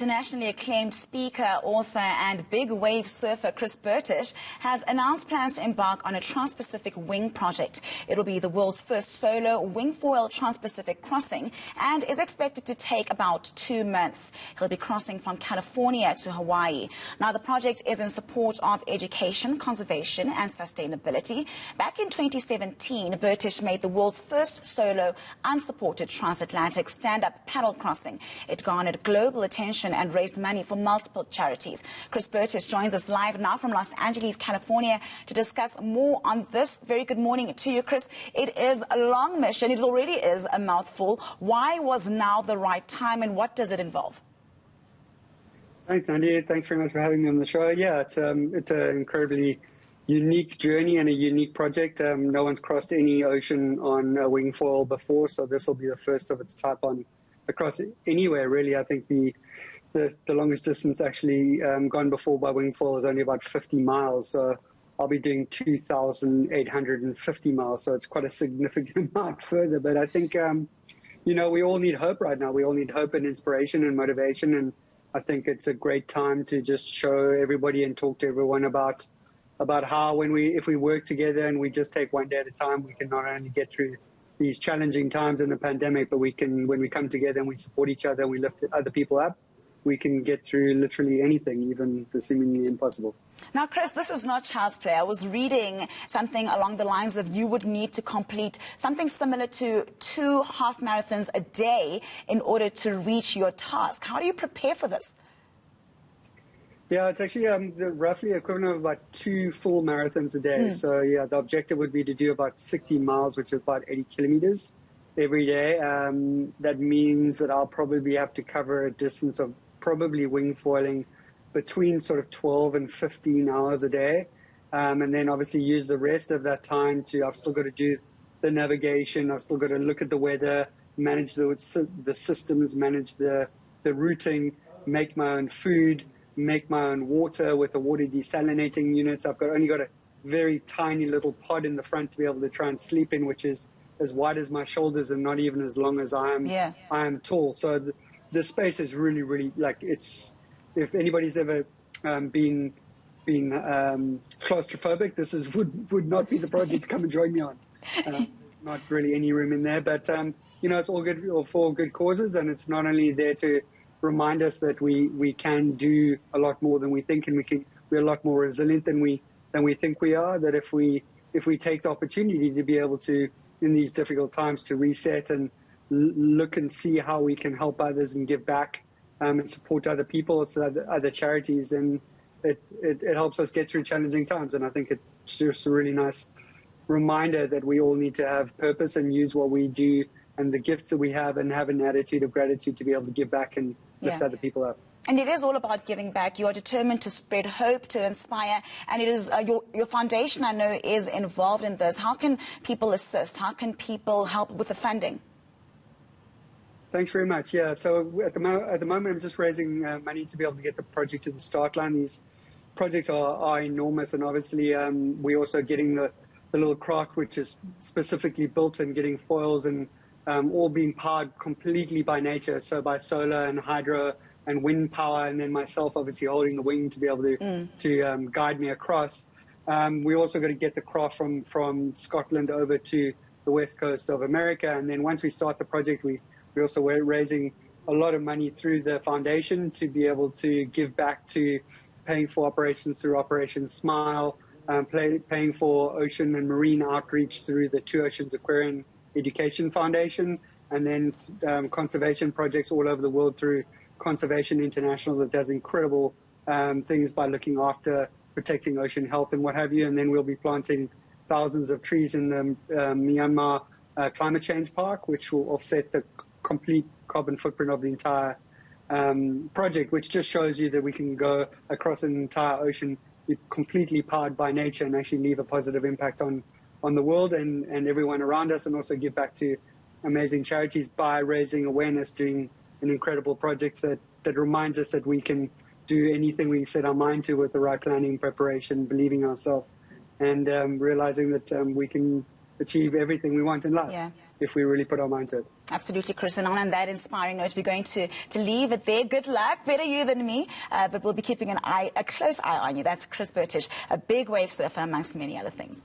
Internationally acclaimed speaker, author and big wave surfer Chris Bertish has announced plans to embark on a Transpacific Wing Project. It will be the world's first solo wing-foil Transpacific crossing and is expected to take about 2 months. He'll be crossing from California to Hawaii. Now, the project is in support of education, conservation and sustainability. Back in 2017, Bertish made the world's first solo unsupported transatlantic stand-up paddle crossing. It garnered global attention and raised money for multiple charities. Chris Bertish joins us live now from Los Angeles, California, to discuss more on this. Very good morning to you, Chris. It is a long mission. It already is a mouthful. Why was now the right time, and what does it involve? Thanks, Andy. Thanks very much for having me on the show. Yeah, it's an incredibly unique journey and a unique project. No one's crossed any ocean on a wingfoil before, so this will be the first of its type across anywhere, really. I think the longest distance actually gone before by wingfoil is only about 50 miles. So I'll be doing 2,850 miles. So it's quite a significant amount further. But I think, we all need hope right now. We all need hope and inspiration and motivation. And I think it's a great time to just show everybody and talk to everyone about how if we work together and we just take one day at a time, we can not only get through these challenging times in the pandemic, but when we come together and we support each other and we lift other people up, we can get through literally anything, even the seemingly impossible. Now, Chris, this is not child's play. I was reading something along the lines of you would need to complete something similar to 2 half marathons a day in order to reach your task. How do you prepare for this? Yeah, it's actually roughly equivalent of about 2 full marathons a day. So, yeah, the objective would be to do about 60 miles, which is about 80 kilometers every day. That means that I'll probably have to cover a distance of probably wingfoiling between sort of 12 and 15 hours a day. And then obviously use the rest of that time I've still got to do the navigation. I've still got to look at the weather, manage the systems, manage the routing, make my own food, make my own water with the water desalinating units. I've only got a very tiny little pod in the front to be able to try and sleep in, which is as wide as my shoulders and not even as long as I am tall. So the space is really, really, if anybody's ever been claustrophobic, this would not be the project to come and join me on. Not really any room in there, but it's all good for good causes, and it's not only there to remind us that we can do a lot more than we think, and we're a lot more resilient than we think we are. That if we take the opportunity to be able to, in these difficult times, to reset and look and see how we can help others and give back and support other people, so other charities, then it helps us get through challenging times. And I think it's just a really nice reminder that we all need to have purpose and use what we do and the gifts that we have and have an attitude of gratitude to be able to give back and lift other people up. And it is all about giving back. You are determined to spread hope, to inspire, and it is your foundation, I know, is involved in this. How can people assist? How can people help with the funding? Thanks very much. Yeah, so at the moment, I'm just raising money to be able to get the project to the start line. These projects are enormous, and obviously we're also getting the little craft, which is specifically built, and getting foils and all being powered completely by nature, so by solar and hydro and wind power, and then myself obviously holding the wing to be able to guide me across. We also got to get the craft from Scotland over to the west coast of America, and then once we start the project, we're also raising a lot of money through the foundation to be able to give back to paying for operations through Operation Smile, paying for ocean and marine outreach through the Two Oceans Aquarium Education Foundation, and then conservation projects all over the world through Conservation International, that does incredible things by looking after protecting ocean health and what have you. And then we'll be planting thousands of trees in the Myanmar Climate Change Park, which will offset the complete carbon footprint of the entire project, which just shows you that we can go across an entire ocean completely powered by nature and actually leave a positive impact on the world and everyone around us, and also give back to amazing charities by raising awareness, doing an incredible project that reminds us that we can do anything we set our mind to with the right planning, preparation, believing ourselves, and realizing that we can achieve everything we want in life if we really put our mind to it. Absolutely, Chris. And on that inspiring note, we're going to leave it there. Good luck. Better you than me. But we'll be keeping a close eye on you. That's Chris Bertish, a big wave surfer amongst many other things.